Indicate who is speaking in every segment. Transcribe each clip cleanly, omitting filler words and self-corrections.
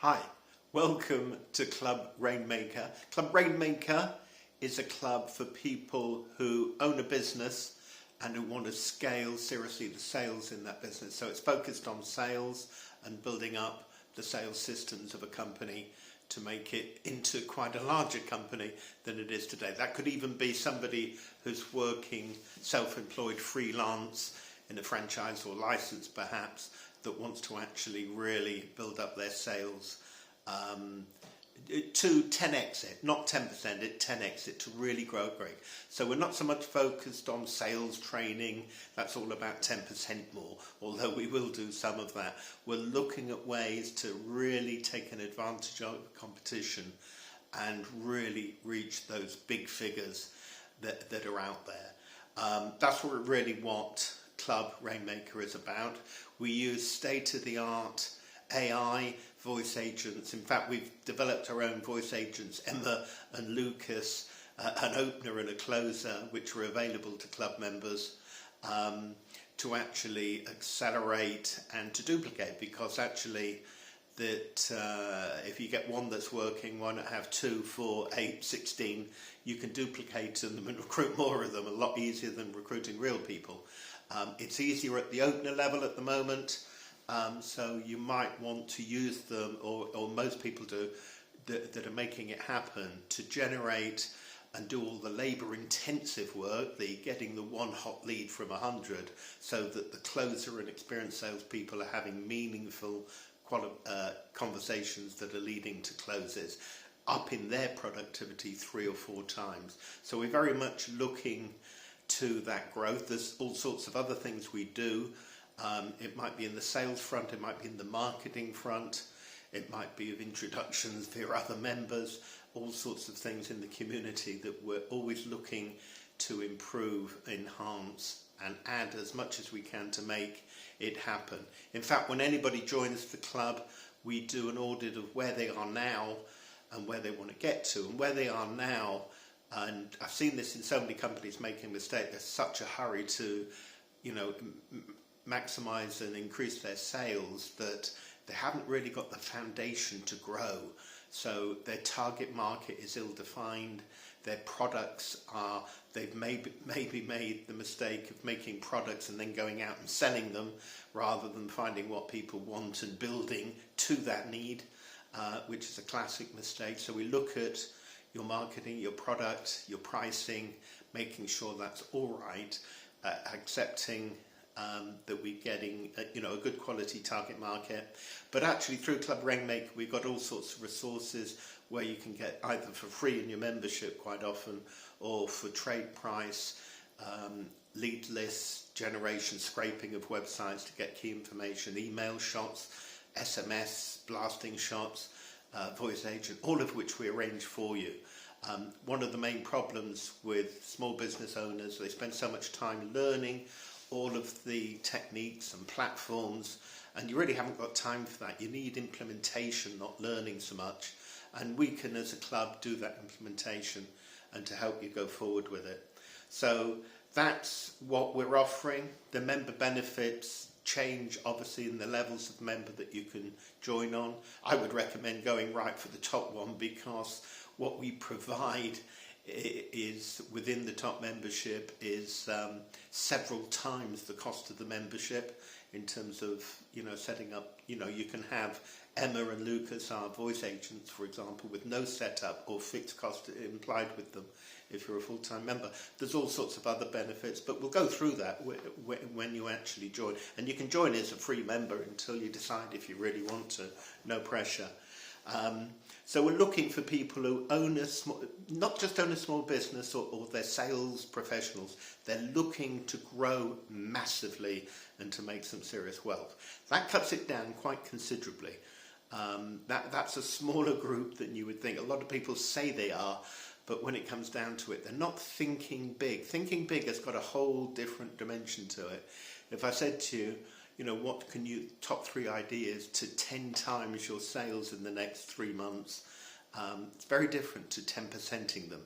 Speaker 1: Hi, welcome to Club Rainmaker. Club Rainmaker is a club for people who own a business and who want to scale seriously the sales in that business. So it's focused on sales and building up the sales systems of a company to make it into quite a larger company than it is today. That could even be somebody who's working self-employed freelance in a franchise or license perhaps, that wants to actually really build up their sales to 10x it, not 10%, it 10x it to really grow great. So we're not so much focused on sales training, that's all about 10% more, although we will do some of that. We're looking at ways to really take an advantage of competition and really reach those big figures that are out there. That's really what Club Rainmaker is about. We use state-of-the-art AI voice agents. In fact, we've developed our own voice agents, Emma and Lucas, an opener and a closer, which are available to club members to actually accelerate and to duplicate, because actually that if you get one that's working, why not have 2, 4, 8, 16? You can duplicate them and recruit more of them a lot easier than recruiting real people. It's easier at the opener level at the moment, so you might want to use them, or most people do, that are making it happen, to generate and do all the labour-intensive work, getting the one hot lead from 100, so that the closer and experienced salespeople are having meaningful conversations that are leading to closes, up in their productivity 3 or 4 times. So we're very much looking to that growth. There's all sorts of other things we do. It might be in the sales front, it might be in the marketing front, it might be of introductions via other members, all sorts of things in the community that we're always looking to improve, enhance and add as much as we can to make it happen. In fact, when anybody joins the club, we do an audit of where they are now and where they want to get to. And where they are now, and I've seen this in so many companies making a mistake, there's such a hurry to, maximize and increase their sales that they haven't really got the foundation to grow. So their target market is ill-defined, their products are, they've maybe made the mistake of making products and then going out and selling them rather than finding what people want and building to that need, which is a classic mistake. So we look at your marketing, your product, your pricing, making sure that's all right, accepting that we're getting a good quality target market. But actually through Club Rainmaker we've got all sorts of resources where you can get either for free in your membership quite often, or for trade price, lead lists, generation, scraping of websites to get key information, email shots, SMS, blasting shots, voice agent, all of which we arrange for you. One of the main problems with small business owners, they spend so much time learning all of the techniques and platforms, and you really haven't got time for that. You need implementation, not learning so much, and we can as a club do that implementation and to help you go forward with it. So that's what we're offering. The member benefits change obviously in the levels of member that you can join on. I would recommend going right for the top one, because what we provide is within the top membership is several times the cost of the membership in terms of setting up. You can have Emma and Lucas, our voice agents, for example, with no setup or fixed cost implied with them if you're a full-time member. There's all sorts of other benefits, but we'll go through that when you actually join. And you can join as a free member until you decide if you really want to, no pressure. So we're looking for people who not just own a small business or they're sales professionals, they're looking to grow massively and to make some serious wealth. That cuts it down quite considerably. That's a smaller group than you would think. A lot of people say they are, but when it comes down to it, they're not thinking big. Thinking big has got a whole different dimension to it. If I said to you, what can you, top 3 ideas to 10 times your sales in the next 3 months, it's very different to 10%ing them.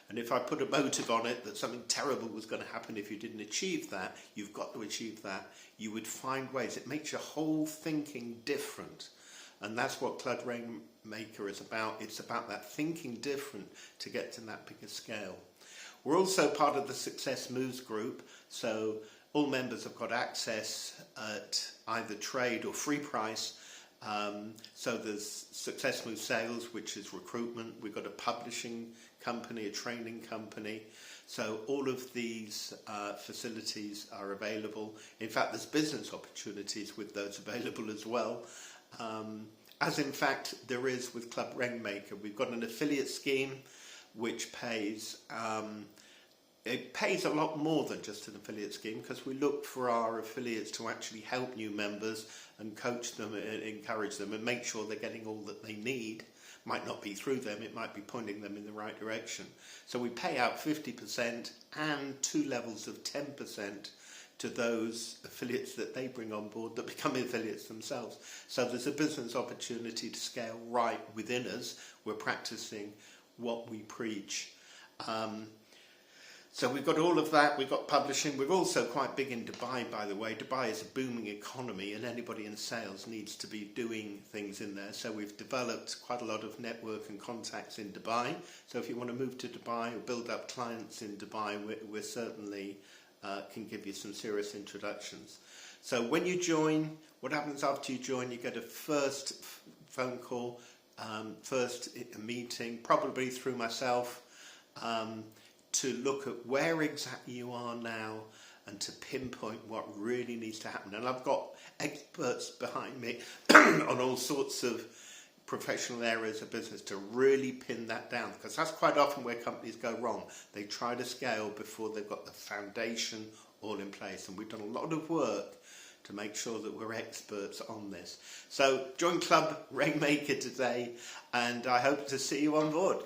Speaker 1: And if I put a motive on it that something terrible was going to happen if you didn't achieve that, you've got to achieve that, you would find ways. It makes your whole thinking different. And that's what Club Rainmaker is about. It's about that thinking different to get to that bigger scale. We're also part of the Success Moves group, so all members have got access at either trade or free price. So there's Success Moves Sales, which is recruitment. We've got a publishing company, a training company. So all of these facilities are available. In fact, there's business opportunities with those available as well. As in fact there is with Club Rainmaker. We've got an affiliate scheme which pays, it pays a lot more than just an affiliate scheme, because we look for our affiliates to actually help new members and coach them and encourage them and make sure they're getting all that they need. Might not be through them, it might be pointing them in the right direction. So we pay out 50% and 2 levels of 10% to those affiliates that they bring on board that become affiliates themselves. So there's a business opportunity to scale right within us. We're practicing what we preach. So we've got all of that, we've got publishing. We're also quite big in Dubai, by the way. Dubai is a booming economy and anybody in sales needs to be doing things in there. So we've developed quite a lot of network and contacts in Dubai. So if you want to move to Dubai or build up clients in Dubai, we're certainly can give you some serious introductions. So when you join, what happens after you join? You get a first phone call, first meeting, probably through myself, to look at where exactly you are now and to pinpoint what really needs to happen. And I've got experts behind me on all sorts of professional areas of business to really pin that down, because that's quite often where companies go wrong. They try to scale before they've got the foundation all in place, and we've done a lot of work to make sure that we're experts on this. So join Club Rainmaker today, and I hope to see you on board.